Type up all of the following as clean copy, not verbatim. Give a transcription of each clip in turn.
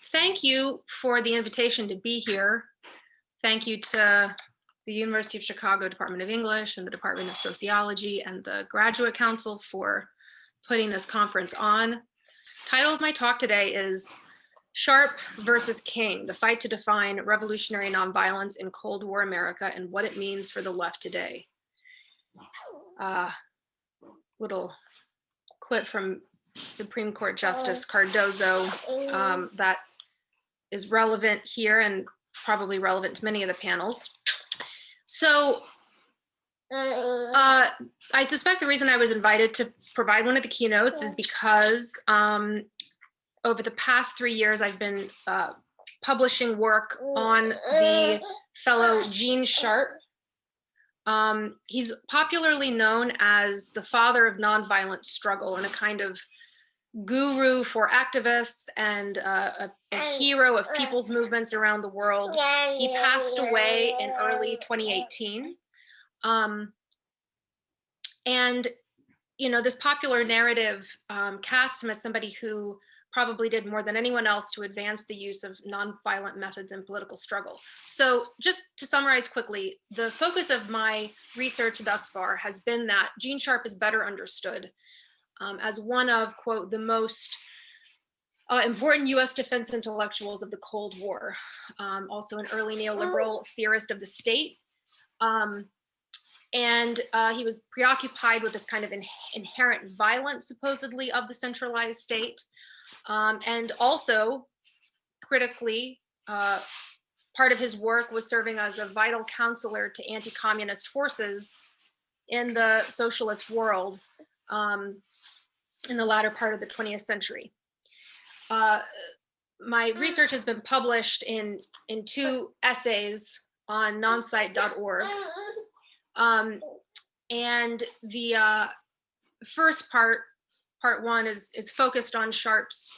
Thank you for the invitation to be here. Thank you to the University of Chicago Department of English and the Department of Sociology and the Graduate Council for putting this conference on. Title of my talk today is Sharp versus King, the fight to define revolutionary nonviolence in Cold War America and what it means for the left today. Little clip from Supreme Court Justice Cardozo that is relevant here and probably relevant to many of the panels. So I suspect the reason I was invited to provide one of the keynotes is because over the past 3 years, I've been publishing work on the fellow Gene Sharp. He's popularly known as the father of nonviolent struggle and a kind of guru for activists and a hero of people's movements around the world. He passed away in early 2018. And, you know, this popular narrative casts him as somebody who probably did more than anyone else to advance the use of nonviolent methods in political struggle. So just to summarize quickly, the focus of my research thus far has been that Gene Sharp is better understood as one of, quote, the most important US defense intellectuals of the Cold War, also an early neoliberal theorist of the state. And he was preoccupied with this kind of inherent violence, supposedly, of the centralized state. And also, critically, part of his work was serving as a vital counselor to anti-communist forces in the socialist world in the latter part of the 20th century. My research has been published in 2 essays on nonsite.org. And the first part 1 is focused on Sharp's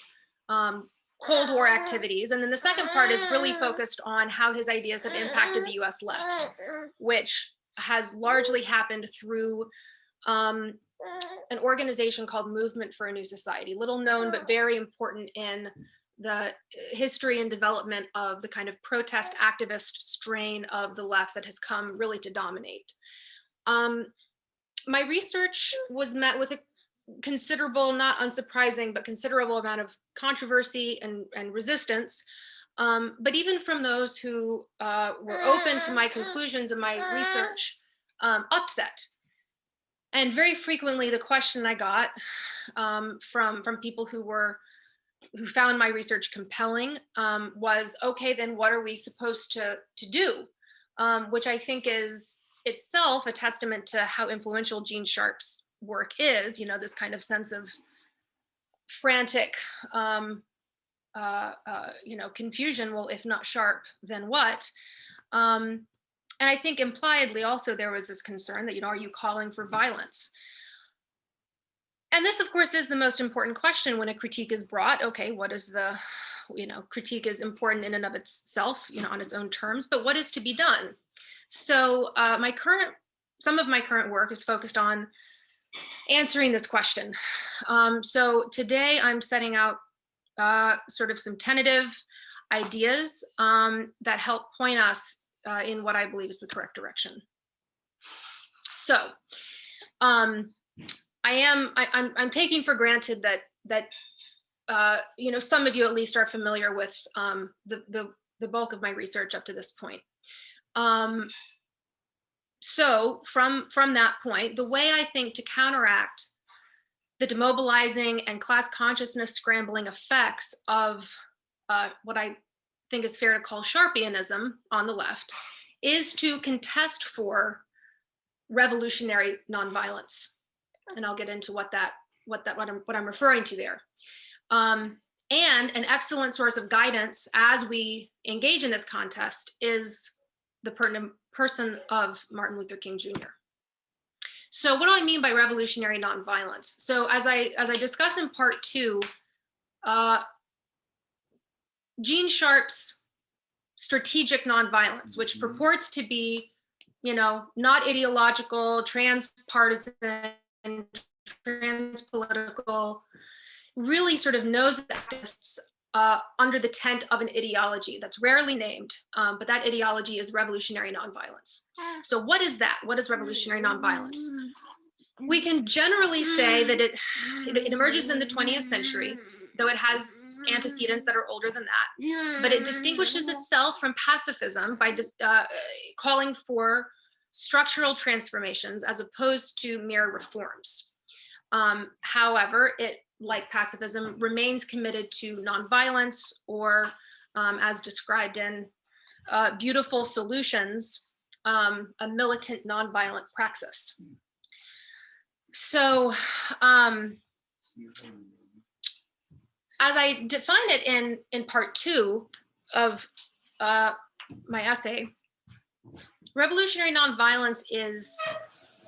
Cold War activities. And then the second part is really focused on how his ideas have impacted the US left, which has largely happened through an organization called Movement for a New Society, little known but very important in the history and development of the kind of protest activist strain of the left that has come really to dominate. My research was met with a considerable, not unsurprising, but considerable amount of controversy and resistance. But even from those who were open to my conclusions and my research, upset. And very frequently, the question I got from people who found my research compelling was, okay, then what are we supposed to do? Which I think is itself a testament to how influential Gene Sharp's work is, you know, this kind of sense of frantic, you know, confusion. Well, if not Sharp, then what? And I think impliedly also there was this concern that, you know, are you calling for violence? And this, of course, is the most important question when a critique is brought. Okay, what is the, you know, critique is important in and of itself, you know, on its own terms, but what is to be done? So some of my current work is focused on answering this question. So today I'm setting out sort of some tentative ideas that help point us in what I believe is the correct direction. So I'm taking for granted that you know, some of you at least are familiar with the bulk of my research up to this point. So from that point, the way I think to counteract the demobilizing and class consciousness scrambling effects of what I think is fair to call Sharpianism on the left is to contest for revolutionary nonviolence. And I'll get into what I'm referring to there. And an excellent source of guidance as we engage in this contest is the person of Martin Luther King Jr. So what do I mean by revolutionary nonviolence? So as I discuss in part 2, Gene Sharp's strategic nonviolence, which purports to be, you know, not ideological, transpartisan, transpolitical, really sort of knows activists under the tent of an ideology that's rarely named, but that ideology is revolutionary nonviolence. So what is that? What is revolutionary nonviolence? We can generally say that it emerges in the 20th century, though it has antecedents that are older than that, but it distinguishes itself from pacifism by calling for structural transformations as opposed to mere reforms. However, it, like pacifism, remains committed to nonviolence, or as described in Beautiful Solutions, a militant nonviolent praxis. So as I defined it in part 2 of my essay, revolutionary nonviolence is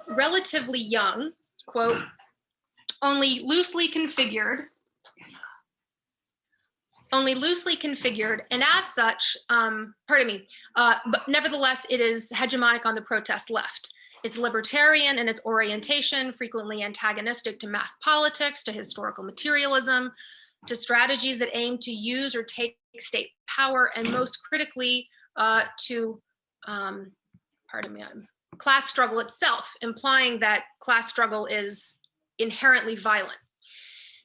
relatively young, quote, only loosely configured, and as such, but nevertheless, it is hegemonic on the protest left. It's libertarian in its orientation, frequently antagonistic to mass politics, to historical materialism, to strategies that aim to use or take state power, and most critically, to, class struggle itself, implying that class struggle is inherently violent.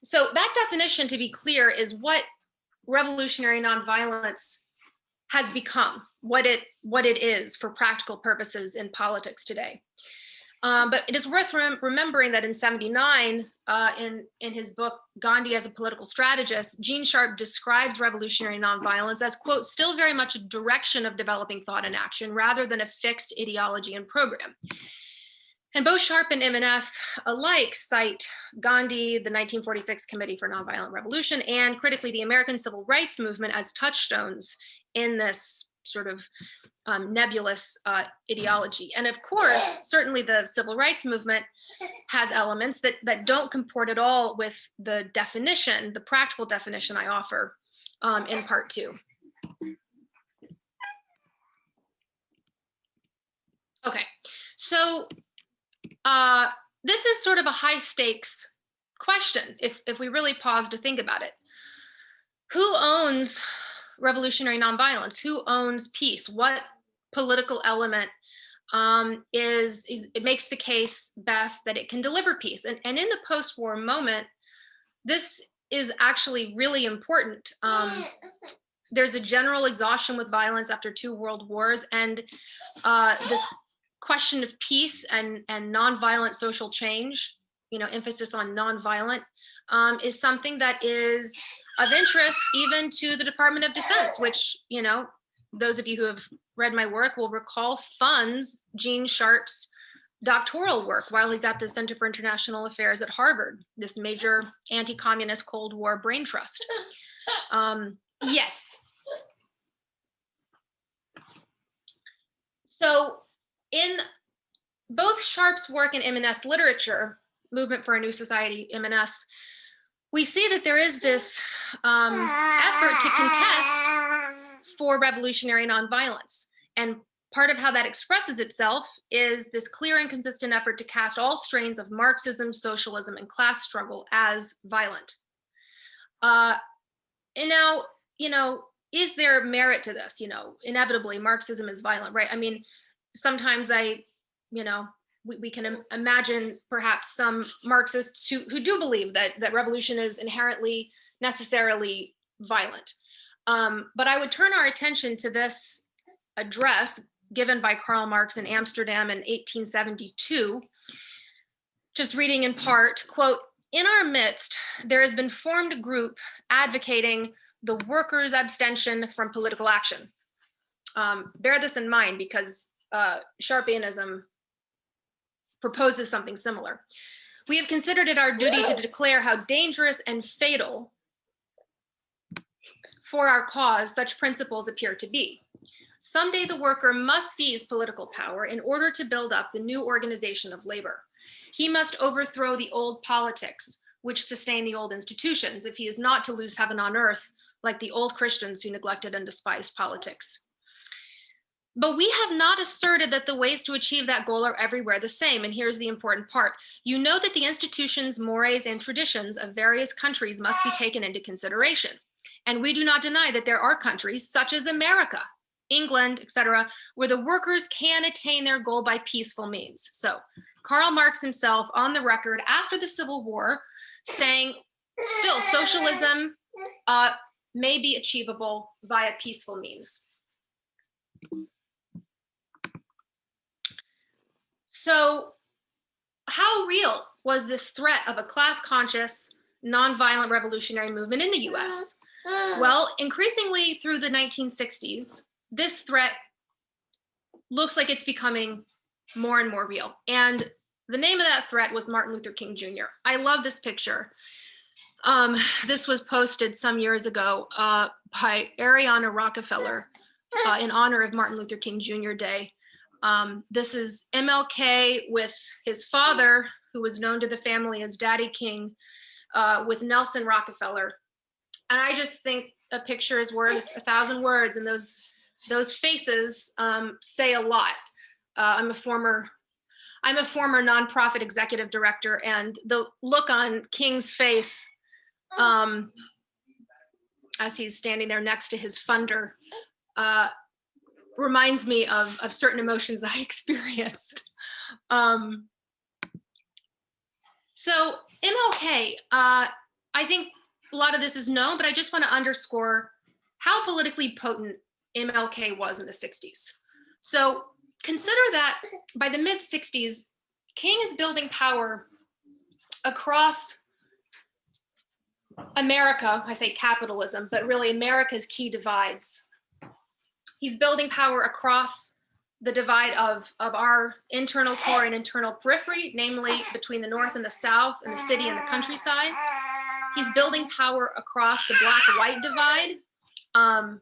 So that definition, to be clear, is what revolutionary nonviolence has become, what it is for practical purposes in politics today. But it is worth remembering that in '79, in his book, Gandhi as a Political Strategist, Gene Sharp describes revolutionary nonviolence as, quote, still very much a direction of developing thought and action rather than a fixed ideology and program. And both Sharp and M&S alike cite Gandhi, the 1946 Committee for Nonviolent Revolution, and critically the American Civil Rights Movement as touchstones in this sort of nebulous ideology. And of course, certainly the civil rights movement has elements that don't comport at all with the definition, the practical definition I offer in part 2. Okay, so this is sort of a high stakes question if we really pause to think about it. Who owns revolutionary nonviolence? Who owns peace? What political element it makes the case best that it can deliver peace? And in the post-war moment, this is actually really important. There's a general exhaustion with violence after 2 world wars, and this question of peace and nonviolent social change, emphasis on nonviolent, is something that is of interest even to the Department of Defense, which, those of you who have read my work will recall funds Gene Sharp's doctoral work while he's at the Center for International Affairs at Harvard, this major anti-communist Cold War brain trust. Yes. So in both Sharp's work and M&S literature, Movement for a New Society, M&S, we see that there is this effort to contest for revolutionary nonviolence. And part of how that expresses itself is this clear and consistent effort to cast all strains of Marxism, socialism, and class struggle as violent. And now, is there merit to this? Inevitably, Marxism is violent, right? I mean, sometimes we can imagine perhaps some Marxists who do believe that revolution is inherently, necessarily violent. But I would turn our attention to this address given by Karl Marx in Amsterdam in 1872, just reading in part, quote, "In our midst, there has been formed a group advocating the workers' abstention from political action." Bear this in mind because Sharpianism proposes something similar. "We have considered it our duty to declare how dangerous and fatal for our cause such principles appear to be. Someday the worker must seize political power in order to build up the new organization of labor. He must overthrow the old politics, which sustain the old institutions, if he is not to lose heaven on earth, like the old Christians who neglected and despised politics. But we have not asserted that the ways to achieve that goal are everywhere the same, and here's the important part. You know that the institutions, mores, and traditions of various countries must be taken into consideration. And we do not deny that there are countries such as America, England, etc., where the workers can attain their goal by peaceful means. So Karl Marx himself on the record after the Civil War saying, still socialism may be achievable via peaceful means. So how real was this threat of a class-conscious, nonviolent revolutionary movement in the US? Well, increasingly through the 1960s, this threat looks like it's becoming more and more real. And the name of that threat was Martin Luther King Jr. I love this picture. This was posted some years ago by Ariana Rockefeller in honor of Martin Luther King Jr. Day. This is MLK with his father, who was known to the family as Daddy King, with Nelson Rockefeller. And I just think a picture is worth 1,000 words, and those faces say a lot. I'm a former nonprofit executive director, and the look on King's face as he's standing there next to his funder reminds me of certain emotions I experienced. So MLK, I think a lot of this is known, but I just want to underscore how politically potent MLK was in the 60s. So consider that by the mid-60s, King is building power across America. I say capitalism, but really America's key divides. He's building power across the divide of our internal core and internal periphery, namely between the North and the South and the city and the countryside. He's building power across the black-white divide. I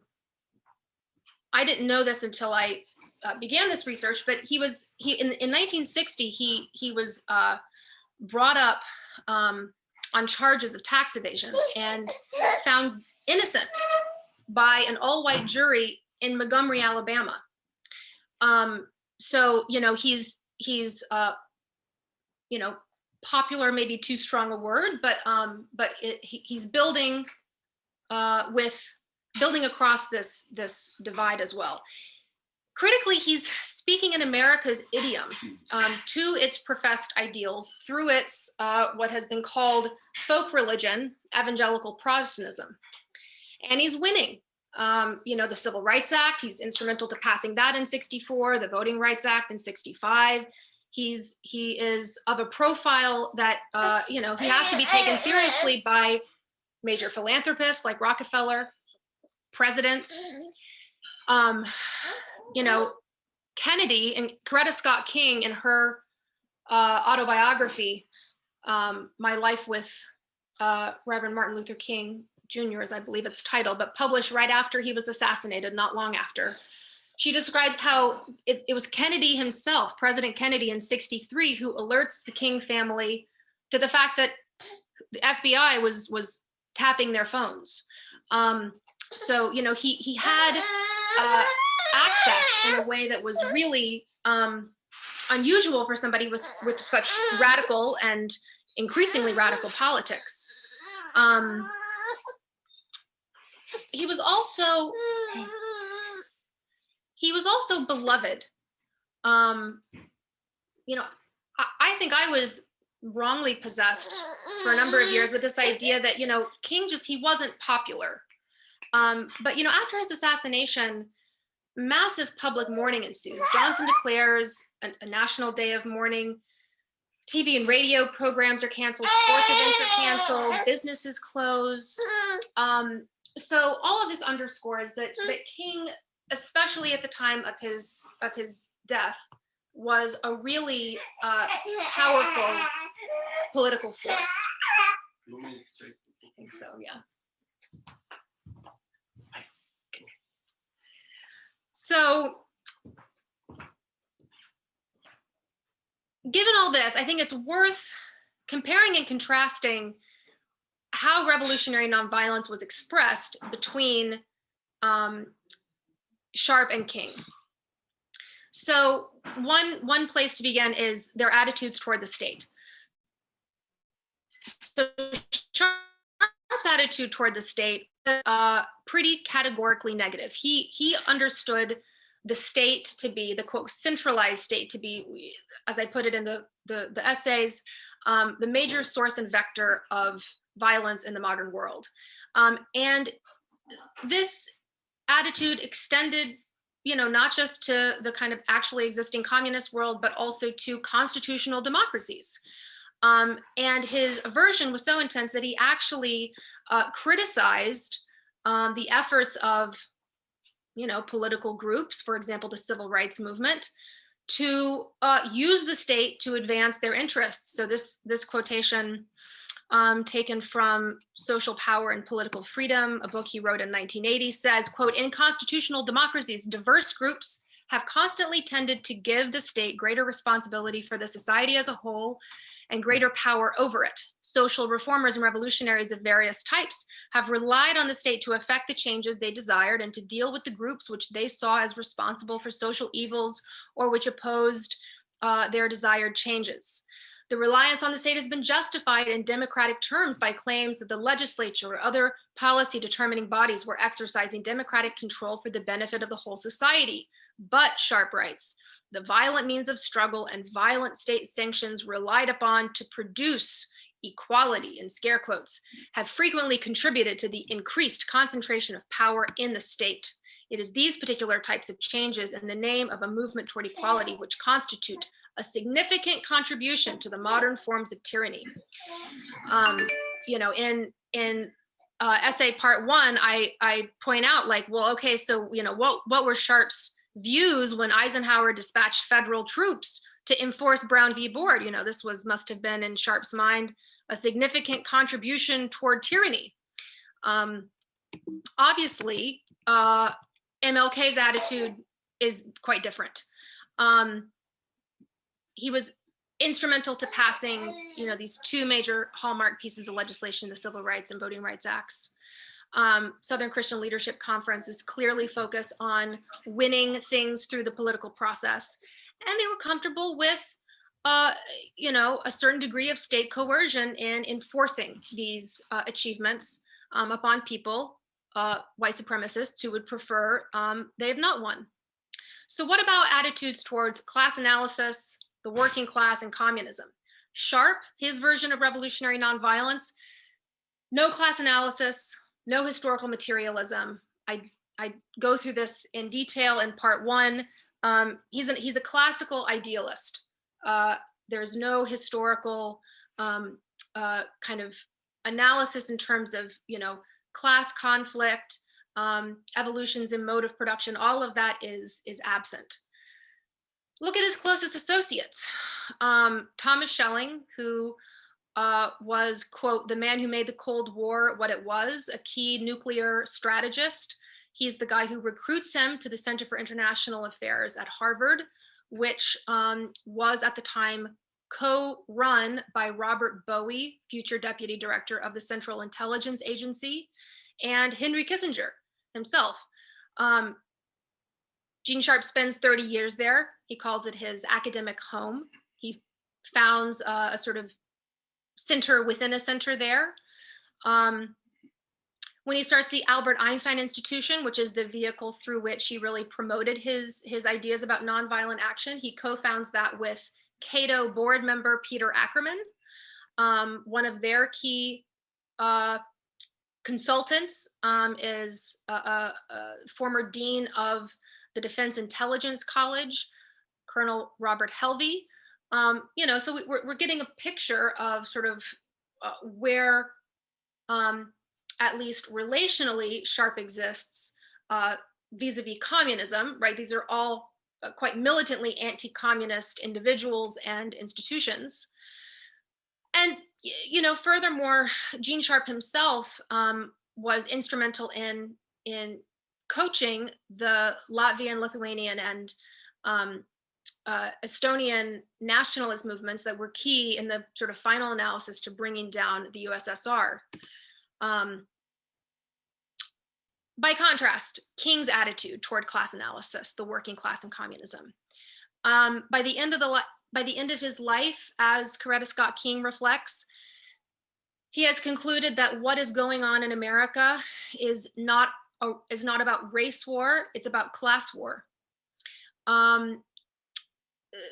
didn't know this until I began this research, but in 1960, he was brought up on charges of tax evasion and found innocent by an all-white jury in Montgomery, Alabama. So, he's popular, maybe too strong a word, but he's building across this divide as well. Critically, he's speaking in America's idiom to its professed ideals through its what has been called folk religion, evangelical Protestantism. And he's winning. The Civil Rights Act, he's instrumental to passing that in 64, the Voting Rights Act in 65. He is of a profile that, he has to be taken seriously by major philanthropists like Rockefeller, presidents. Kennedy and Coretta Scott King in her autobiography, My Life with Reverend Martin Luther King Jr., as I believe it's titled, but published right after he was assassinated, not long after. She describes how it was Kennedy himself, President Kennedy in 63, who alerts the King family to the fact that the FBI was tapping their phones. So, he had access in a way that was really unusual for somebody with such radical and increasingly radical politics. He was also beloved. I think I was wrongly possessed for a number of years with this idea that, King he wasn't popular. But, after his assassination, massive public mourning ensues. Johnson declares a national day of mourning. TV and radio programs are canceled, sports events are canceled, businesses close. So all of this underscores that King, especially at the time of his death, was a really powerful political force. I think so, yeah. So, given all this, I think it's worth comparing and contrasting how revolutionary nonviolence was expressed between Sharp and King. So one place to begin is their attitudes toward the state. So Sharp Sharp's attitude toward the state was pretty categorically negative. He understood the state to be, the quote centralized state to be, as I put it in the essays, the major source and vector of violence in the modern world. And this attitude extended, not just to the kind of actually existing communist world, but also to constitutional democracies. And his aversion was so intense that he actually criticized the efforts of, political groups, for example, the civil rights movement, to use the state to advance their interests. So this quotation, taken from Social Power and Political Freedom, a book he wrote in 1980, says, quote, "In constitutional democracies, diverse groups have constantly tended to give the state greater responsibility for the society as a whole and greater power over it. Social reformers and revolutionaries of various types have relied on the state to effect the changes they desired and to deal with the groups which they saw as responsible for social evils or which opposed their desired changes. The reliance on the state has been justified in democratic terms by claims that the legislature or other policy determining bodies were exercising democratic control for the benefit of the whole society. But," Sharp writes, "the violent means of struggle and violent state sanctions relied upon to produce equality," in scare quotes, "have frequently contributed to the increased concentration of power in the state. It is these particular types of changes in the name of a movement toward equality which constitute a significant contribution to the modern forms of tyranny." In essay part 1, I point out, like, well, okay, so what were Sharp's views when Eisenhower dispatched federal troops to enforce Brown v. Board? This must have been in Sharp's mind a significant contribution toward tyranny. Obviously, MLK's attitude is quite different. He was instrumental to passing, these two major hallmark pieces of legislation, the Civil Rights and Voting Rights Acts. Southern Christian Leadership Conference is clearly focused on winning things through the political process. And they were comfortable with, a certain degree of state coercion in enforcing these achievements upon people, white supremacists who would prefer they have not won. So what about attitudes towards class analysis, the working class, and communism? Sharp, his version of revolutionary nonviolence, no class analysis, no historical materialism. I go through this in detail in part 1. He's a classical idealist. There's no historical kind of analysis in terms of, class conflict, evolutions in mode of production. All of that is absent. Look at his closest associates. Thomas Schelling, who was, quote, "the man who made the Cold War what it was, a key nuclear strategist." He's the guy who recruits him to the Center for International Affairs at Harvard, which was at the time co-run by Robert Bowie, future deputy director of the Central Intelligence Agency, and Henry Kissinger himself. Gene Sharp spends 30 years there. He calls it his academic home. He founds a sort of center within a center there. When he starts the Albert Einstein Institution, which is the vehicle through which he really promoted his ideas about nonviolent action, he co-founds that with Cato board member Peter Ackerman. One of their key consultants is a former dean of the Defense Intelligence College, Colonel Robert Helvey. So we're getting a picture of sort of where, at least relationally, Sharp exists vis-a-vis communism, right? These are all quite militantly anti-communist individuals and institutions. And, furthermore, Gene Sharp himself was instrumental in coaching the Latvian, Lithuanian, and Estonian nationalist movements that were key in the sort of final analysis to bringing down the USSR. By contrast, King's attitude toward class analysis, the working class, and communism. By the end of his life, as Coretta Scott King reflects, He has concluded that what is going on in America is not about race war, it's about class war.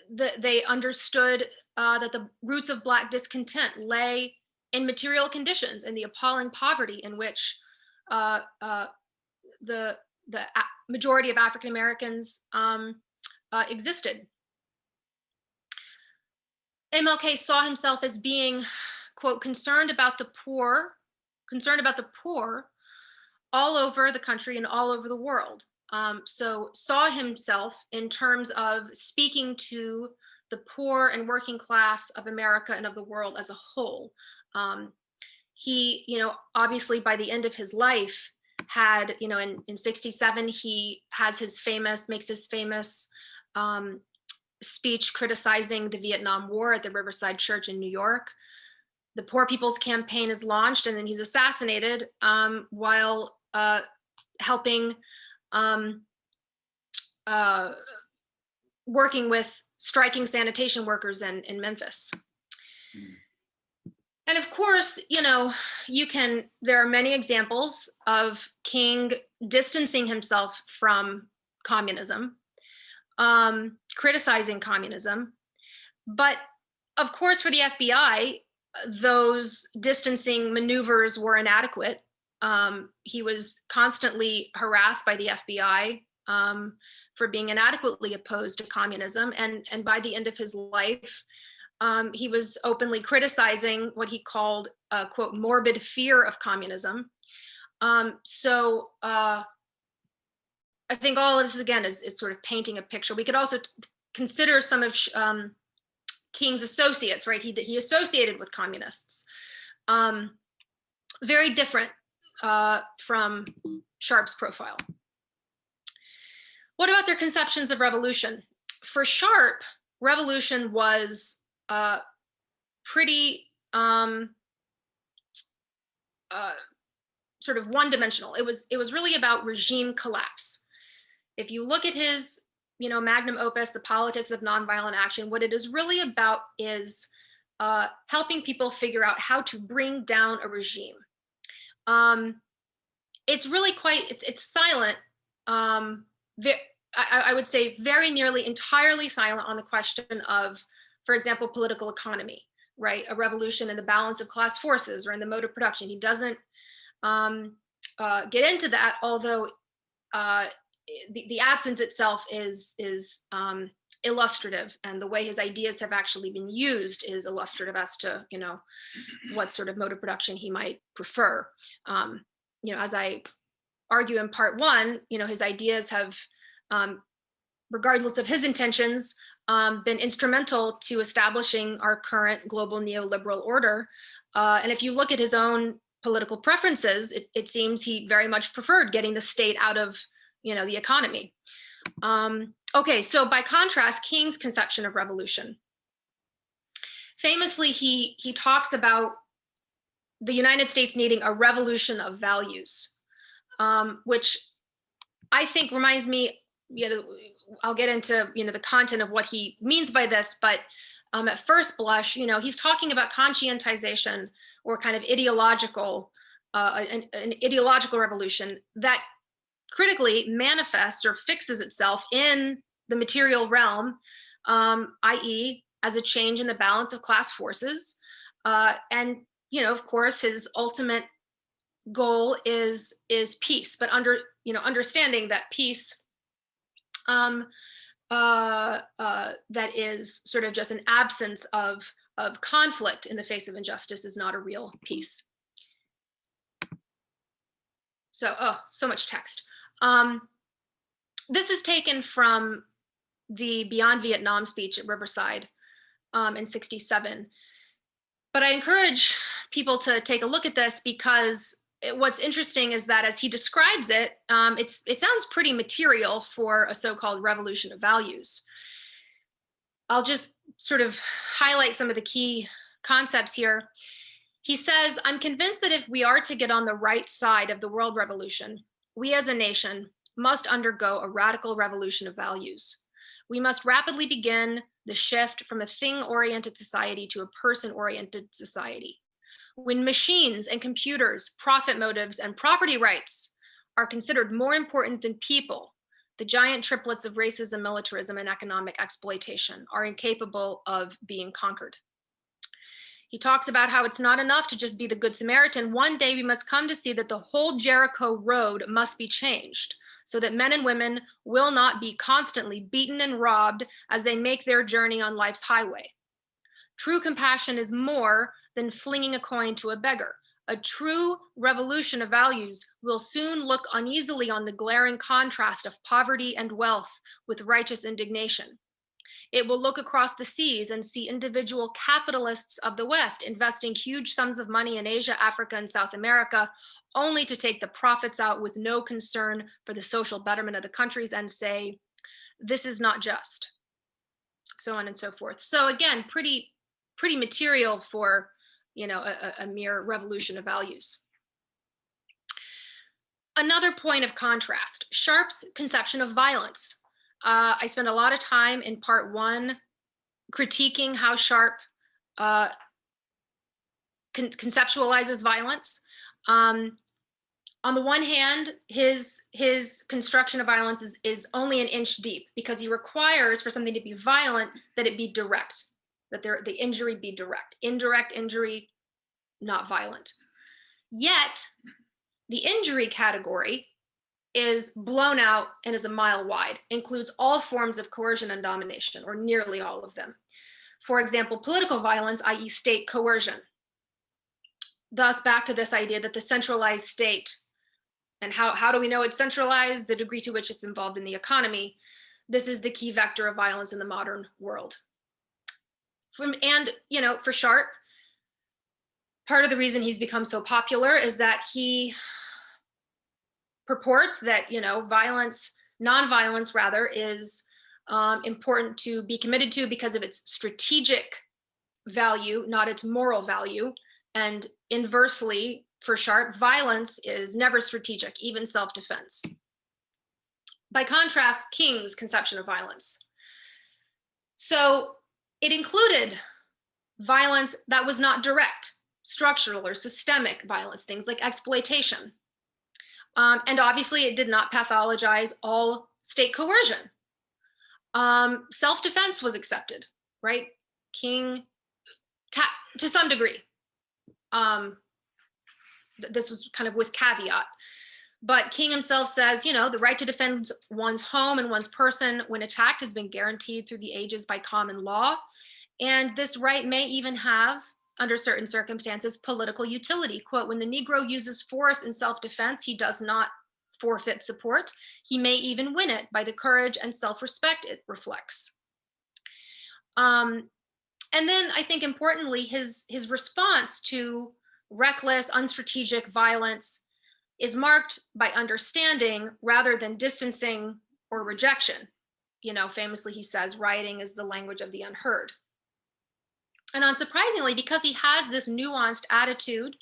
They understood that the roots of Black discontent lay in material conditions and the appalling poverty in which the majority of African Americans existed. MLK saw himself as being, quote, concerned about the poor all over the country and all over the world. So saw himself in terms of speaking to the poor and working class of America and of the world as a whole. He, obviously by the end of his life had, in 67, he has makes his famous speech criticizing the Vietnam War at the Riverside Church in New York. The Poor People's Campaign is launched, and then he's assassinated while helping working with striking sanitation workers in Memphis. And of course, there are many examples of King distancing himself from communism, criticizing communism. But of course, for the FBI, those distancing maneuvers were inadequate. He was constantly harassed by the FBI for being inadequately opposed to communism. And by the end of his life, he was openly criticizing what he called, quote, morbid fear of communism. So I think all of this, again, is sort of painting a picture. We could also consider some of King's associates, right? He associated with communists. Very different from Sharp's profile. What about their conceptions of revolution? For Sharp, revolution was pretty sort of one-dimensional. It was really about regime collapse. If you look at his, magnum opus, The Politics of Nonviolent Action, what it is really about is helping people figure out how to bring down a regime. It's really it's silent. I would say very nearly entirely silent on the question of, for example, political economy, right? A revolution in the balance of class forces or in the mode of production. He doesn't get into that, although the absence itself is illustrative, and the way his ideas have actually been used is illustrative as to, what sort of mode of production he might prefer. As I argue in part one, his ideas have, regardless of his intentions, been instrumental to establishing our current global neoliberal order. And if you look at his own political preferences, it seems he very much preferred getting the state out of, the economy. Okay, so by contrast, King's conception of revolution. Famously, he talks about the United States needing a revolution of values, which I think reminds me, I'll get into, the content of what he means by this, but at first blush, he's talking about conscientization or kind of ideological, an ideological revolution that critically manifests or fixes itself in the material realm, i.e., as a change in the balance of class forces. And, of course, his ultimate goal is peace, but understanding that peace that is sort of just an absence of conflict in the face of injustice is not a real peace. So, so much text. This is taken from the Beyond Vietnam speech at Riverside in 67. But I encourage people to take a look at this because what's interesting is that as he describes it, it sounds pretty material for a so-called revolution of values. I'll just sort of highlight some of the key concepts here. He says, I'm convinced that if we are to get on the right side of the world revolution, we as a nation must undergo a radical revolution of values. We must rapidly begin the shift from a thing-oriented society to a person-oriented society. When machines and computers, profit motives, and property rights are considered more important than people, the giant triplets of racism, militarism, and economic exploitation are incapable of being conquered. He talks about how it's not enough to just be the Good Samaritan. One day we must come to see that the whole Jericho road must be changed so that men and women will not be constantly beaten and robbed as they make their journey on life's highway. True compassion is more than flinging a coin to a beggar. A true revolution of values will soon look uneasily on the glaring contrast of poverty and wealth with righteous indignation. It will look across the seas and see individual capitalists of the West investing huge sums of money in Asia, Africa, and South America, only to take the profits out with no concern for the social betterment of the countries and say, this is not just, so on and so forth. So again, pretty material for, you know, a mere revolution of values. Another point of contrast, Sharpe's conception of violence. I spent a lot of time in part one critiquing how Sharpe conceptualizes violence. On the one hand, his construction of violence is only an inch deep because he requires for something to be violent that it be direct, that the injury be direct. Indirect injury, not violent. Yet, the injury category is blown out and is a mile wide, includes all forms of coercion and domination, or nearly all of them. For example, political violence, i.e. state coercion. Thus, back to this idea that the centralized state, and how do we know it's centralized? The degree to which it's involved in the economy. This is the key vector of violence in the modern world. And, you know, for Sharpe, part of the reason he's become so popular is that he purports that, you know, nonviolence rather, is important to be committed to because of its strategic value, not its moral value. And inversely, for Sharpe, violence is never strategic, even self-defense. By contrast, King's conception of violence. So it included violence that was not direct, structural or systemic violence, things like exploitation. And obviously it did not pathologize all state coercion. Self-defense was accepted, right? King, to some degree. This was kind of with caveat. But King himself says, you know, the right to defend one's home and one's person when attacked has been guaranteed through the ages by common law. And this right may even have, under certain circumstances, political utility. Quote, when the Negro uses force in self-defense, he does not forfeit support. He may even win it by the courage and self-respect it reflects. And then I think importantly, his response to reckless, unstrategic violence is marked by understanding rather than distancing or rejection. You know, famously he says, rioting is the language of the unheard. And unsurprisingly, because he has this nuanced attitude,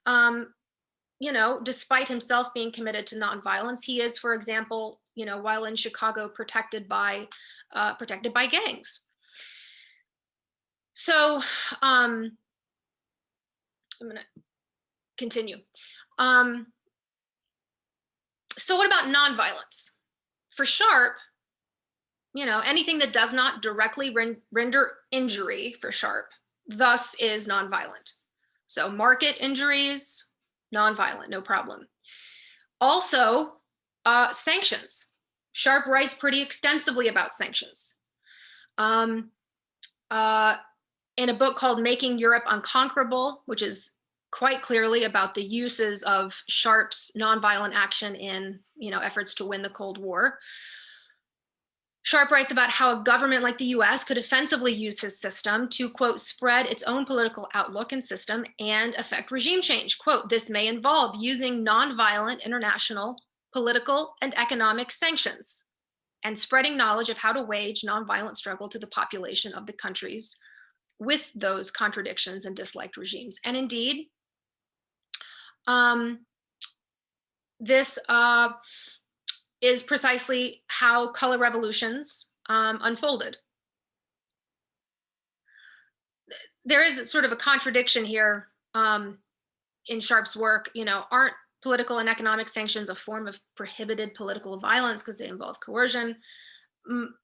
you know, despite himself being committed to nonviolence, he is, for example, you know, while in Chicago, protected by gangs. So I'm going to continue. So what about nonviolence? For Sharpe, you know, anything that does not directly render injury for Sharpe, thus is nonviolent. So market injuries, nonviolent, no problem. Also, sanctions. Sharpe writes pretty extensively about sanctions. In a book called Making Europe Unconquerable, which is quite clearly about the uses of Sharpe's nonviolent action in, you know, efforts to win the Cold War. Sharpe writes about how a government like the US could offensively use his system to, quote, spread its own political outlook and system and affect regime change. Quote, this may involve using nonviolent international political and economic sanctions and spreading knowledge of how to wage nonviolent struggle to the population of the countries with those contradictions and disliked regimes. And indeed, this is precisely how color revolutions unfolded. There is sort of a contradiction here in Sharp's work, aren't political and economic sanctions a form of prohibited political violence because they involve coercion?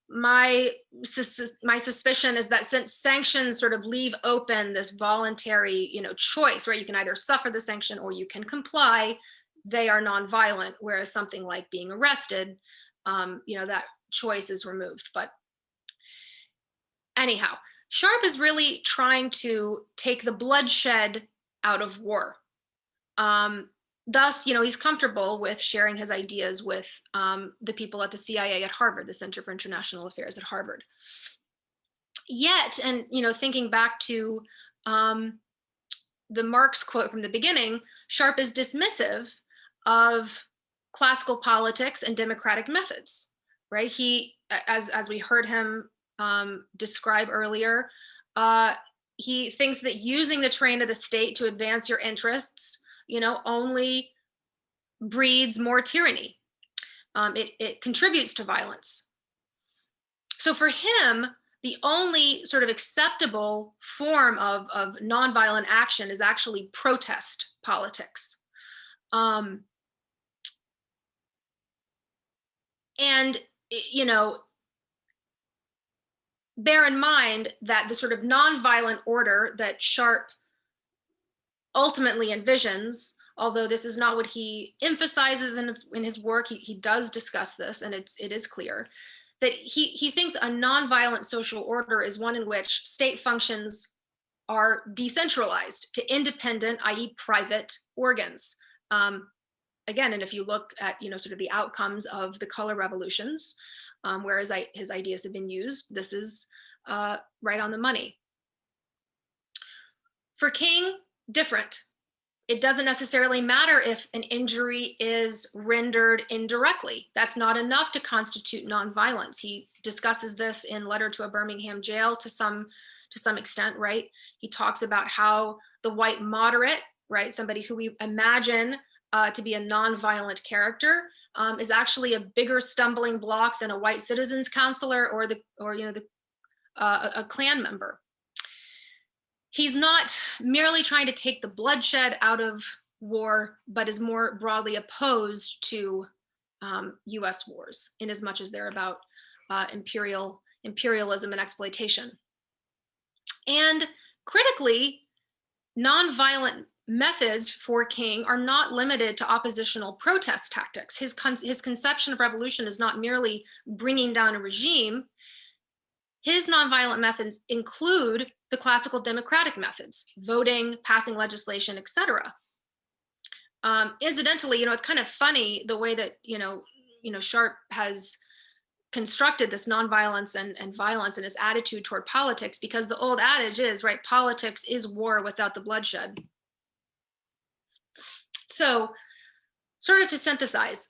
My suspicion is that since sanctions sort of leave open this voluntary, choice, where you can either suffer the sanction or you can comply, they are nonviolent, whereas something like being arrested, that choice is removed. But anyhow, Sharp is really trying to take the bloodshed out of war. Thus, he's comfortable with sharing his ideas with the people at the CIA at Harvard, the Center for International Affairs at Harvard. Yet, and thinking back to the Marx quote from the beginning, Sharp is dismissive of classical politics and democratic methods, right? He, as we heard him describe earlier, he thinks that using the terrain of the state to advance your interests, only breeds more tyranny. It contributes to violence. So for him, the only sort of acceptable form of nonviolent action is actually protest politics. And, bear in mind that the sort of nonviolent order that Sharp ultimately envisions, although this is not what he emphasizes in his work, he does discuss this, and it is clear that he thinks a nonviolent social order is one in which state functions are decentralized to independent, i.e. private organs. Again, and if you look at sort of the outcomes of the color revolutions, where his ideas have been used, this is right on the money. For King, different. It doesn't necessarily matter if an injury is rendered indirectly. That's not enough to constitute nonviolence. He discusses this in Letter to a Birmingham Jail to some extent, right? He talks about how the white moderate, right, somebody who we imagine to be a nonviolent character, is actually a bigger stumbling block than a white citizens counselor or a Klan member. He's not merely trying to take the bloodshed out of war, but is more broadly opposed to U.S. wars, in as much as they're about imperialism and exploitation. And critically, nonviolent methods for King are not limited to oppositional protest tactics. His conception of revolution is not merely bringing down a regime. His nonviolent methods include the classical democratic methods, voting, passing legislation, etc. Incidentally, it's kind of funny the way that Sharp has constructed this nonviolence and violence in his attitude toward politics, because the old adage is, right, politics is war without the bloodshed. So, sort of to synthesize,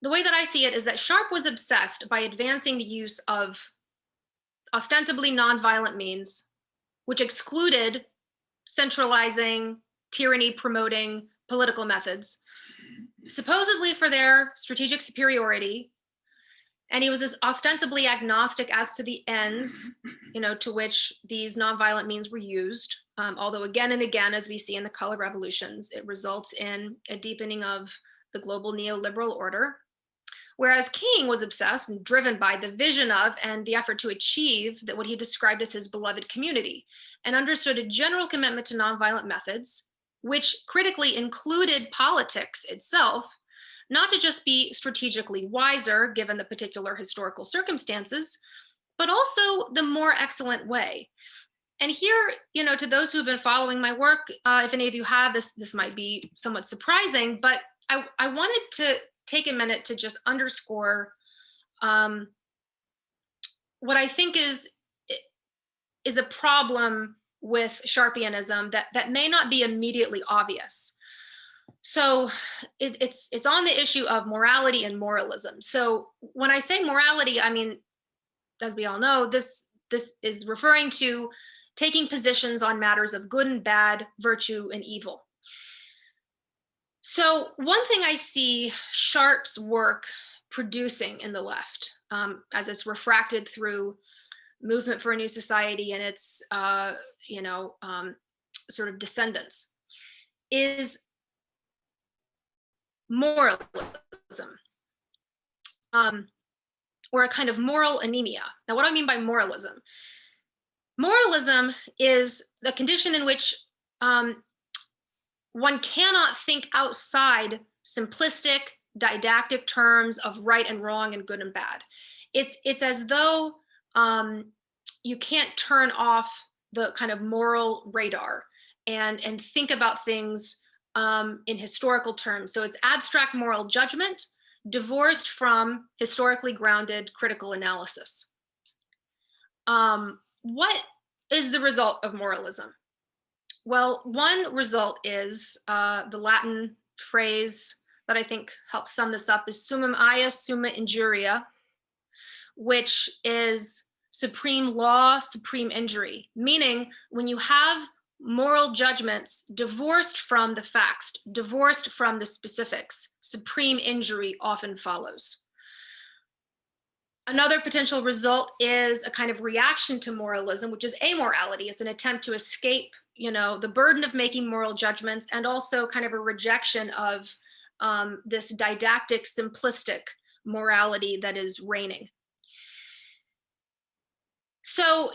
the way that I see it is that Sharp was obsessed by advancing the use of ostensibly nonviolent means, which excluded centralizing, tyranny-promoting political methods, supposedly for their strategic superiority. And he was ostensibly agnostic as to the ends, to which these nonviolent means were used. Although again and again, as we see in the color revolutions, it results in a deepening of the global neoliberal order. Whereas King was obsessed and driven by the vision of and the effort to achieve that what he described as his beloved community, and understood a general commitment to nonviolent methods, which critically included politics itself, not to just be strategically wiser given the particular historical circumstances, but also the more excellent way. And here, to those who have been following my work, if any of you have, this might be somewhat surprising, but I wanted to take a minute to just underscore what I think is a problem with Sharpianism that may not be immediately obvious. So it's on the issue of morality and moralism. So when I say morality, I mean, as we all know, this is referring to taking positions on matters of good and bad, virtue and evil. So one thing I see Sharp's work producing in the left, as it's refracted through Movement for a New Society and its, sort of descendants, is moralism, or a kind of moral anemia. Now, what do I mean by moralism? Moralism is the condition in which one cannot think outside simplistic, didactic terms of right and wrong and good and bad. It's as though you can't turn off the kind of moral radar and think about things in historical terms. So it's abstract moral judgment divorced from historically grounded critical analysis. What is the result of moralism? Well, one result is the Latin phrase that I think helps sum this up is summum ius, summa injuria, which is supreme law, supreme injury, meaning when you have moral judgments divorced from the facts, divorced from the specifics, supreme injury often follows. Another potential result is a kind of reaction to moralism, which is amorality. It's an attempt to escape, the burden of making moral judgments, and also kind of a rejection of this didactic, simplistic morality that is reigning. So,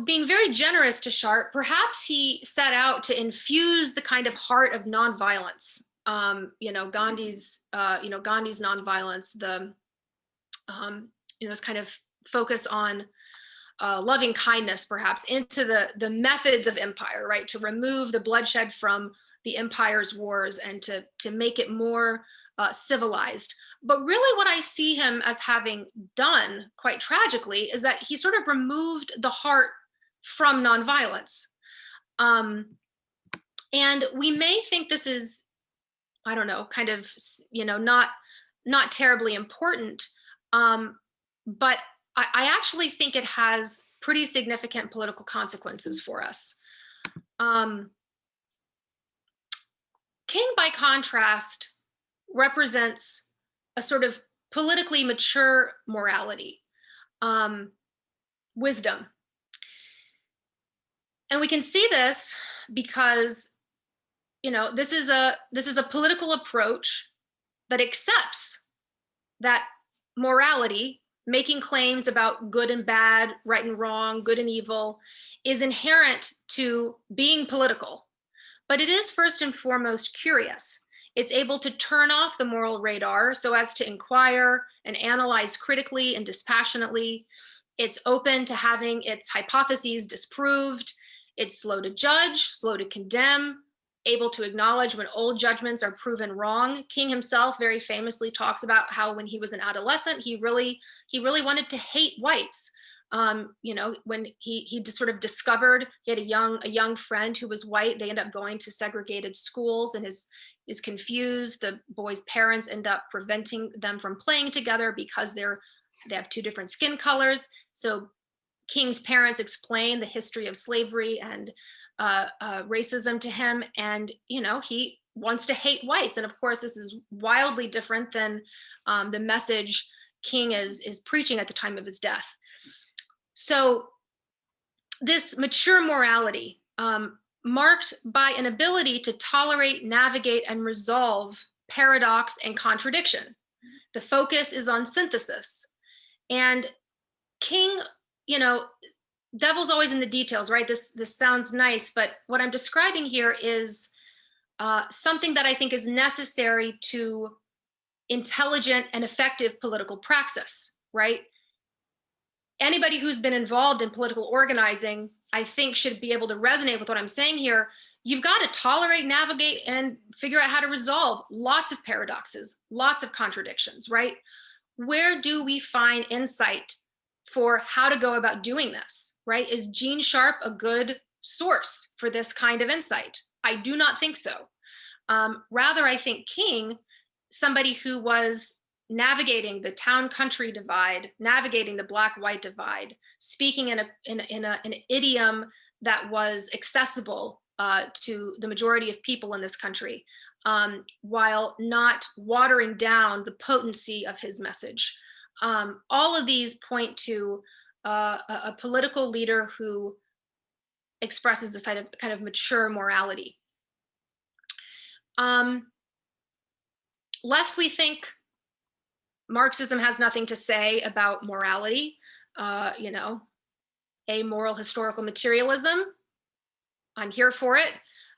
being very generous to Sharp, perhaps he set out to infuse the kind of heart of nonviolence. Gandhi's nonviolence, this kind of focus on loving kindness, perhaps, into the methods of empire, right? To remove the bloodshed from the empire's wars and to make it more civilized. But really what I see him as having done, quite tragically, is that he sort of removed the heart from nonviolence. And we may think this is, I don't know, kind of, not terribly important. But I actually think it has pretty significant political consequences for us. King, by contrast, represents a sort of politically mature morality, wisdom. And we can see this because, this is a political approach that accepts that morality, making claims about good and bad, right and wrong, good and evil, is inherent to being political. But it is first and foremost curious. It's able to turn off the moral radar so as to inquire and analyze critically and dispassionately. It's open to having its hypotheses disproved. It's slow to judge, slow to condemn, able to acknowledge when old judgments are proven wrong. King himself very famously talks about how when he was an adolescent, he really wanted to hate whites. When he just sort of discovered he had a young friend who was white, they end up going to segregated schools and is confused. The boys' parents end up preventing them from playing together because they have two different skin colors. So King's parents explain the history of slavery and racism to him, and he wants to hate whites. And of course, this is wildly different than the message King is preaching at the time of his death. So this mature morality, marked by an ability to tolerate, navigate, and resolve paradox and contradiction. The focus is on synthesis. And King, devil's always in the details, right? This sounds nice, but what I'm describing here is something that I think is necessary to intelligent and effective political praxis, right? Anybody who's been involved in political organizing, I think, should be able to resonate with what I'm saying here. You've got to tolerate, navigate, and figure out how to resolve lots of paradoxes, lots of contradictions, right? Where do we find insight for how to go about doing this, right? Is Gene Sharp a good source for this kind of insight? I do not think so. Rather, I think King, somebody who was navigating the town-country divide, navigating the black-white divide, speaking in an idiom that was accessible to the majority of people in this country, while not watering down the potency of his message. All of these point to a political leader who expresses this kind of mature morality. Lest we think Marxism has nothing to say about morality, amoral historical materialism, I'm here for it.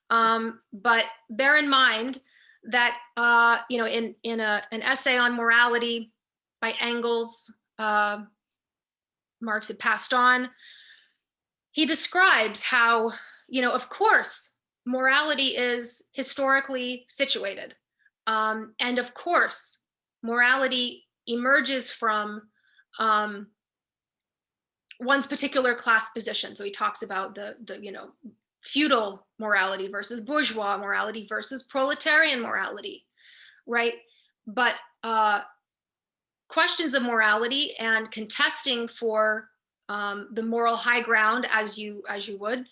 But bear in mind that, in an essay on morality by Engels, Marx had passed on, he describes how, of course, morality is historically situated. And of course, morality emerges from one's particular class position. So he talks about the feudal morality versus bourgeois morality versus proletarian morality, right? But questions of morality and contesting for the moral high ground, as you would,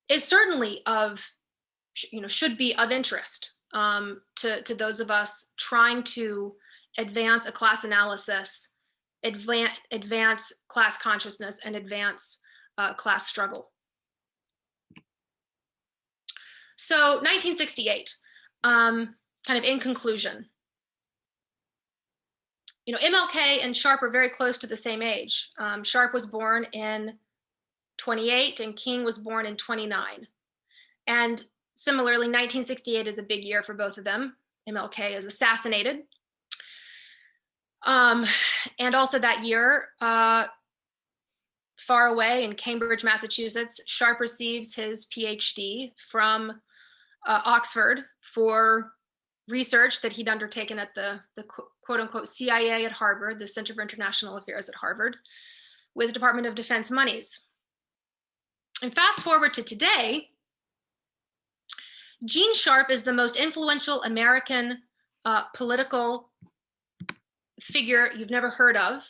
is certainly should be of interest to those of us trying to advance a class analysis, advance class consciousness, and advance class struggle. So 1968, kind of in conclusion, MLK and Sharp are very close to the same age. Sharp was born in 28 and King was born in 29. And similarly, 1968 is a big year for both of them. MLK is assassinated. And also that year, far away in Cambridge, Massachusetts, Sharp receives his PhD from Oxford for research that he'd undertaken at the quote unquote CIA at Harvard, the Center for International Affairs at Harvard, with Department of Defense monies. And fast forward to today, Gene Sharp is the most influential American political figure you've never heard of.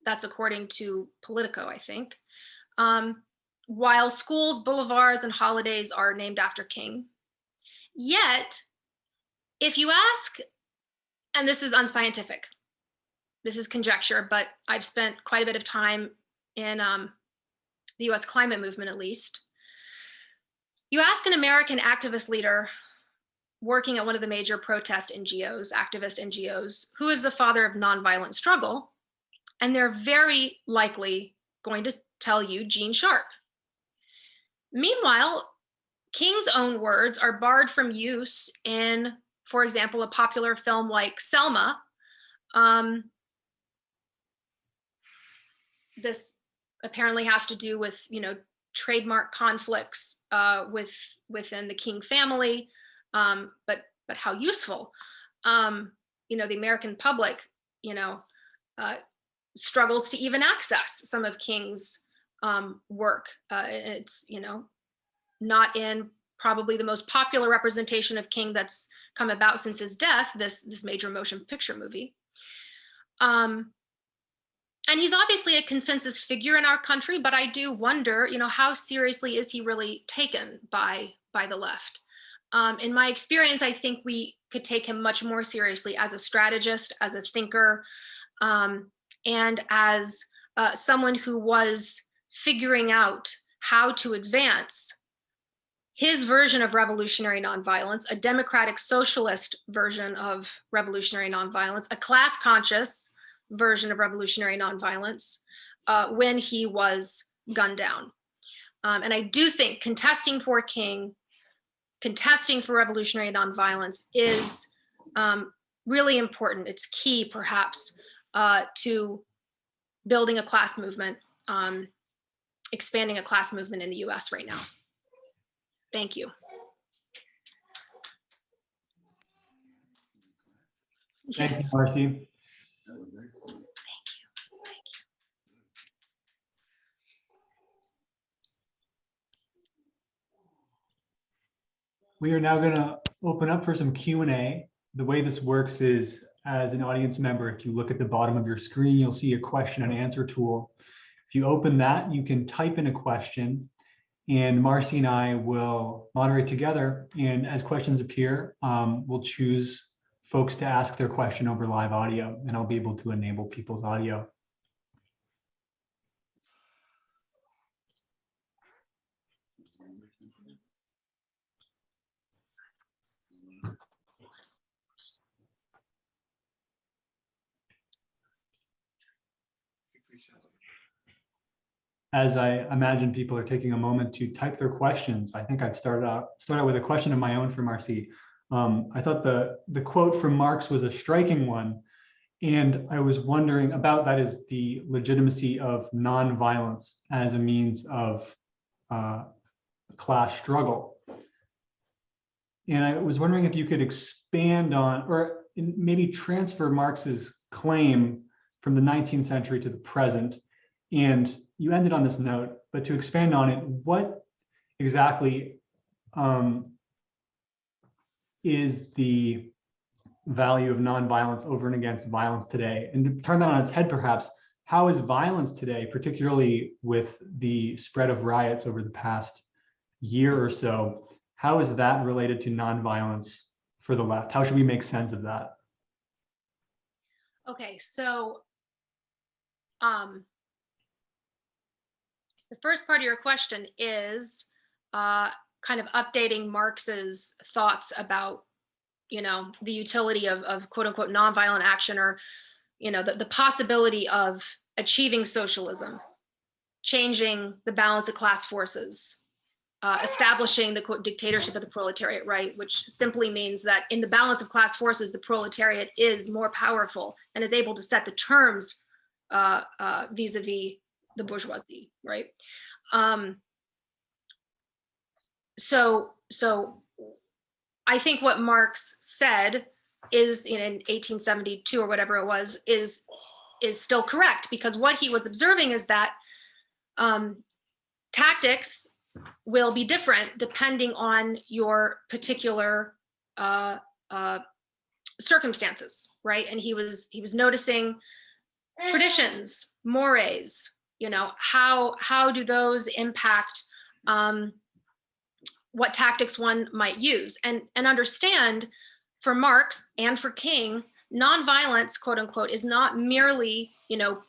That's according to Politico, I think. While schools, boulevards, and holidays are named after King. Yet, if you ask, and this is unscientific, this is conjecture, but I've spent quite a bit of time in the US climate movement, at least. You ask an American activist leader working at one of the major protest NGOs, activist NGOs, who is the father of nonviolent struggle, and they're very likely going to tell you Gene Sharp. Meanwhile, King's own words are barred from use in, for example, a popular film like Selma. This apparently has to do with, trademark conflicts within the King family, but how useful. The American public, struggles to even access some of King's work. It's, not in probably the most popular representation of King that's come about since his death, this major motion picture movie. And he's obviously a consensus figure in our country, but I do wonder, how seriously is he really taken by the left? In my experience, I think we could take him much more seriously as a strategist, as a thinker, and as someone who was figuring out how to advance his version of revolutionary nonviolence, a democratic socialist version of revolutionary nonviolence, a class conscious version of revolutionary nonviolence when he was gunned down. And I do think contesting for King, contesting for revolutionary nonviolence is really important. It's key, perhaps, to building a class movement, expanding a class movement in the US right now. Thank you. Thank you, Marcie. Thank you. We are now going to open up for some Q&A. The way this works is, as an audience member, if you look at the bottom of your screen, you'll see a question and answer tool. If you open that, you can type in a question, and Marcie and I will moderate together. And as questions appear, we'll choose folks to ask their question over live audio, and I'll be able to enable people's audio. As I imagine people are taking a moment to type their questions, I think I'd start out with a question of my own for Marcie. I thought the quote from Marx was a striking one, and I was wondering about that is the legitimacy of nonviolence as a means of class struggle. And I was wondering if you could expand on, or maybe transfer Marx's claim from the 19th century to the present. And you ended on this note, but to expand on it, what exactly is the value of nonviolence over and against violence today? And to turn that on its head, perhaps, how is violence today, particularly with the spread of riots over the past year or so, how is that related to nonviolence for the left? How should we make sense of that? Okay, so the first part of your question is kind of updating Marx's thoughts about, the utility of quote unquote nonviolent action, or, the possibility of achieving socialism, changing the balance of class forces, establishing the quote dictatorship of the proletariat, right? Which simply means that in the balance of class forces, the proletariat is more powerful and is able to set the terms vis-a-vis the bourgeoisie, right? So I think what Marx said is in 1872 or whatever it was is still correct, because what he was observing is that tactics will be different depending on your particular circumstances, right? And he was noticing traditions, mores, how do those impact what tactics one might use, and understand, for Marx and for King, nonviolence, quote unquote, is not merely,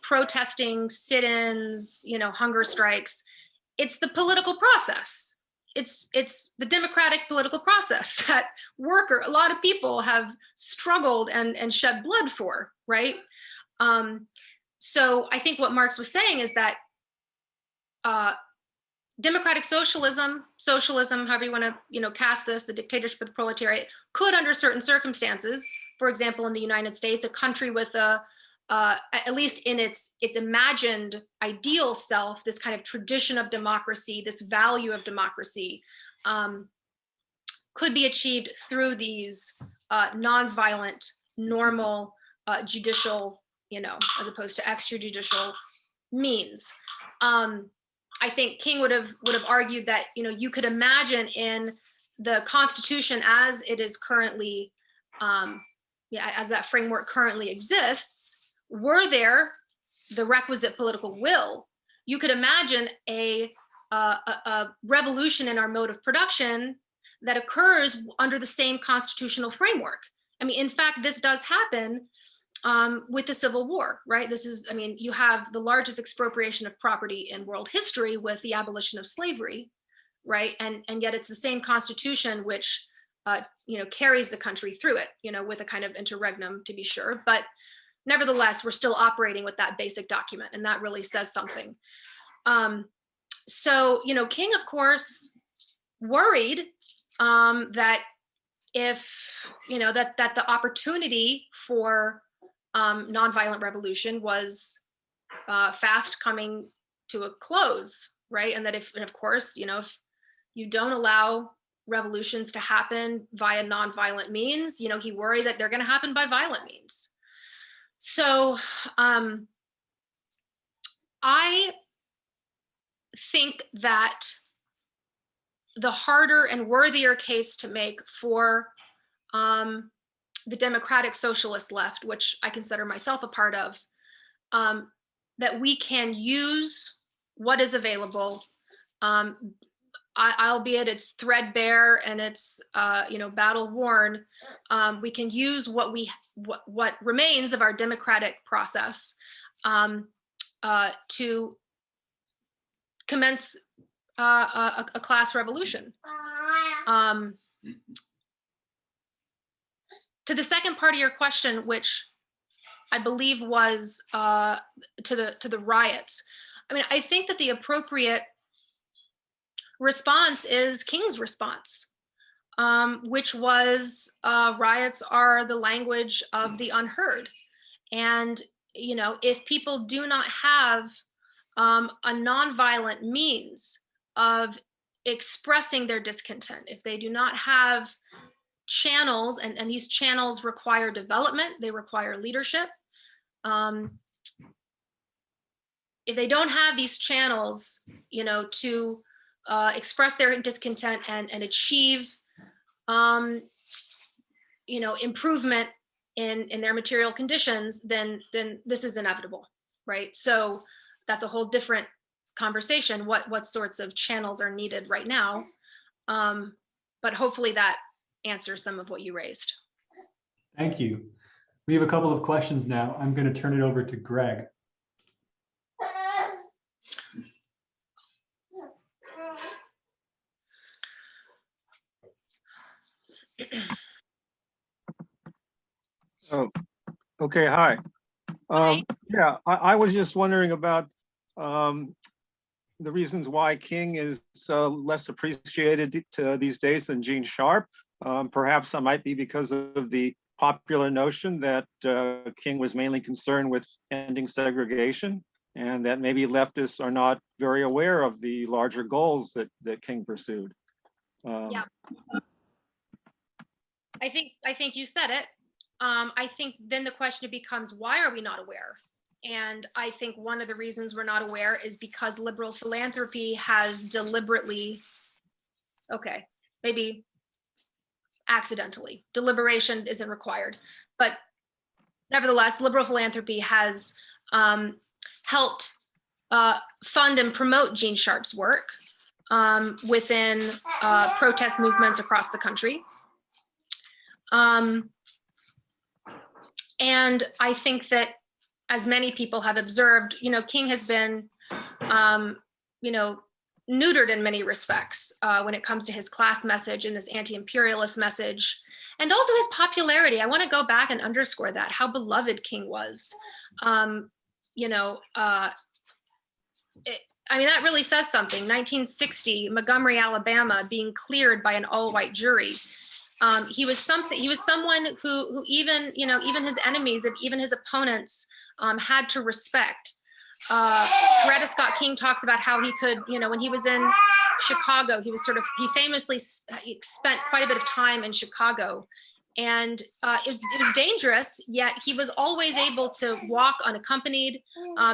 protesting, sit-ins, hunger strikes. It's the political process. It's the democratic political process that a lot of people have struggled and shed blood for, right? So I think what Marx was saying is that democratic socialism, however you want to, cast this, the dictatorship of the proletariat, could, under certain circumstances, for example, in the United States, a country with at least in its imagined ideal self, this kind of tradition of democracy, this value of democracy, could be achieved through these nonviolent, normal, judicial, as opposed to extrajudicial means. I think King would have argued that, you could imagine in the Constitution as it is currently, as that framework currently exists, were there the requisite political will, you could imagine a revolution in our mode of production that occurs under the same constitutional framework. I mean, in fact, this does happen with the Civil War, right? You have the largest expropriation of property in world history with the abolition of slavery, right? And yet it's the same constitution which, carries the country through it, with a kind of interregnum, to be sure. But nevertheless, we're still operating with that basic document, and that really says something. So, King, of course, worried that if, that the opportunity for nonviolent revolution was fast coming to a close, right? And that if you don't allow revolutions to happen via nonviolent means, he worried that they're going to happen by violent means. So I think that the harder and worthier case to make for the democratic socialist left, which I consider myself a part of, that we can use what is available, albeit it's threadbare and it's battle worn. We can use what remains of our democratic process to commence a class revolution. To the second part of your question, which I believe was to the riots. I mean, I think that the appropriate response is King's response, which was riots are the language of the unheard. And, you know, if people do not have a nonviolent means of expressing their discontent, if they do not have channels, and these channels require development, they require leadership. If they don't have these channels, you know, to express their discontent and achieve, you know, improvement in their material conditions, then this is inevitable, right? So that's a whole different conversation. What sorts of channels are needed right now? But hopefully that answers some of what you raised. Thank you. We have a couple of questions now. I'm going to turn it over to Greg. Oh, okay. Hi. Yeah, I was just wondering about the reasons why King is less appreciated these days than Gene Sharp. Perhaps that might be because of the popular notion that King was mainly concerned with ending segregation, and that maybe leftists are not very aware of the larger goals that King pursued. Yeah, I think you said it. I think then the question becomes, why are we not aware? And I think one of the reasons we're not aware is because liberal philanthropy has deliberately, okay, maybe accidentally, deliberation isn't required, but nevertheless, liberal philanthropy has helped fund and promote Gene Sharp's work within protest movements across the country. And I think that, as many people have observed, you know, King has been, you know, neutered in many respects when it comes to his class message and his anti-imperialist message, and also his popularity. I want to go back and underscore that, how beloved King was. You know, I mean, that really says something. 1960, Montgomery, Alabama, being cleared by an all-white jury. He was someone who even, you know, even his enemies and even his opponents had to respect. Coretta Scott King talks about how he could, you know, when he was in Chicago, he famously spent quite a bit of time in Chicago, and it was dangerous, yet he was always able to walk unaccompanied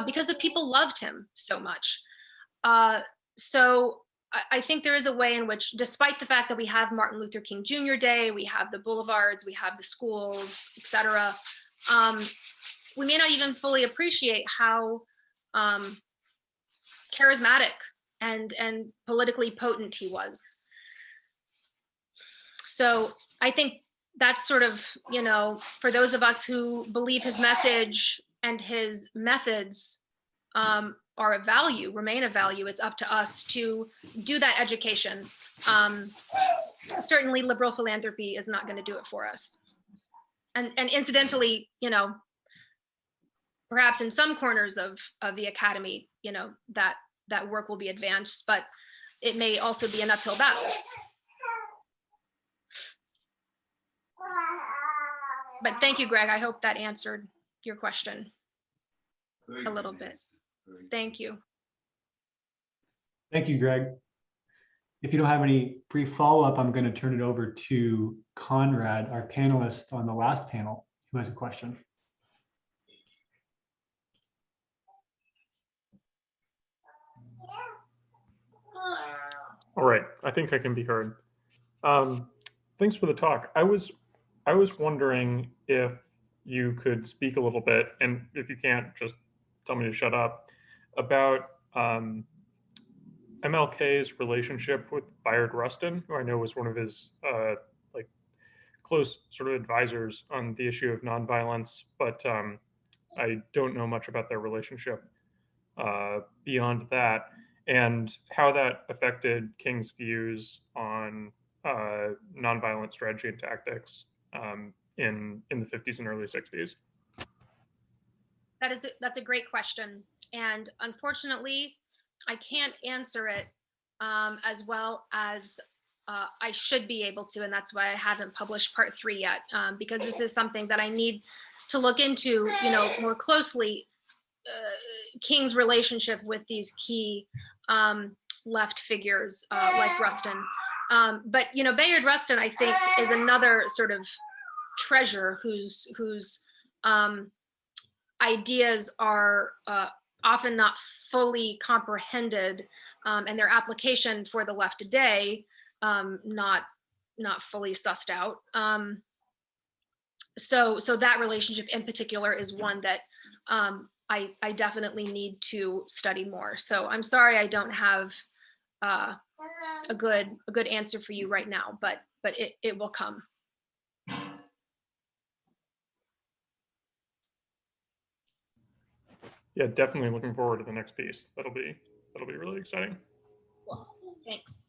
because the people loved him so much. So I think there is a way in which, despite the fact that we have Martin Luther King Jr. Day, we have the boulevards, we have the schools, etc., we may not even fully appreciate how charismatic and politically potent he was. So I think that's sort of, you know, for those of us who believe his message and his methods are of value, remain of value, it's up to us to do that education. Certainly liberal philanthropy is not going to do it for us. And incidentally, you know, perhaps in some corners of the academy, you know, that work will be advanced, but it may also be an uphill battle. But thank you, Greg. I hope that answered your question a little bit. Thank you. Thank you, Greg. If you don't have any brief follow-up, I'm going to turn it over to Conrad, our panelist on the last panel, who has a question. All right, I think I can be heard. Thanks for the talk. I was wondering if you could speak a little bit, and if you can't, just tell me to shut up, about MLK's relationship with Bayard Rustin, who I know was one of his like close sort of advisors on the issue of nonviolence, but I don't know much about their relationship beyond that, and how that affected King's views on nonviolent strategy and tactics in the 50s and early 60s. That's a great question, and unfortunately, I can't answer it as well as I should be able to, and that's why I haven't published part 3 yet, because this is something that I need to look into, more closely. King's relationship with these key left figures like Rustin. But Bayard Rustin, I think, is another sort of treasure whose ideas are often not fully comprehended, and their application for the left today not fully sussed out. So that relationship in particular is one that I definitely need to study more. So I'm sorry I don't have a good answer for you right now, but it will come. Yeah, definitely looking forward to the next piece. That'll be really exciting. Well, thanks.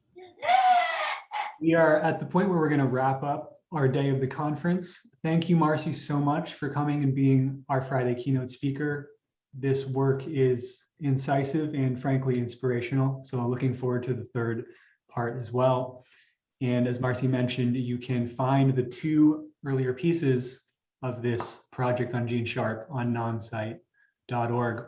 We are at the point where we're going to wrap up our day of the conference. Thank you, Marcie, so much for coming and being our Friday keynote speaker. This work is incisive and frankly inspirational. So looking forward to the third part as well. And as Marcie mentioned, you can find the 2 earlier pieces of this project on Gene Sharp on nonsite.org.